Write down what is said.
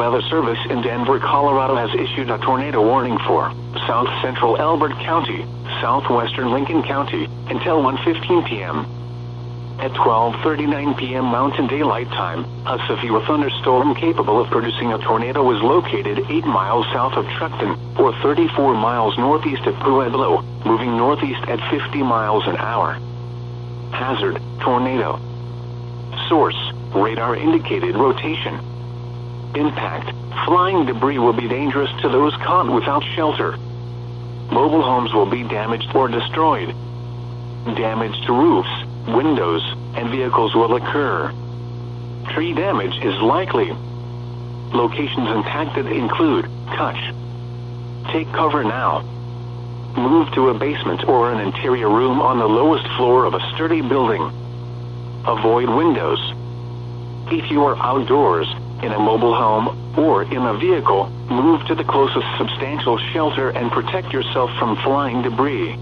Weather Service in Denver, Colorado has issued a tornado warning for south central Elbert County, southwestern Lincoln County, until 1:15 p.m. At 12:39 p.m. Mountain Daylight Time, a severe thunderstorm capable of producing a tornado was located 8 miles south of Truckton, or 34 miles northeast of Pueblo, moving northeast at 50 miles an hour. Hazard: tornado. Source: radar indicated rotation. Impact: flying debris will be dangerous to those caught without shelter. Mobile homes will be damaged or destroyed. Damage to roofs, windows, and vehicles will occur. Tree damage is likely. Locations impacted include Kutch. Take cover now. Move to a basement or an interior room on the lowest floor of a sturdy building. Avoid windows. If you are outdoors, in a mobile home, or in a vehicle, move to the closest substantial shelter and protect yourself from flying debris.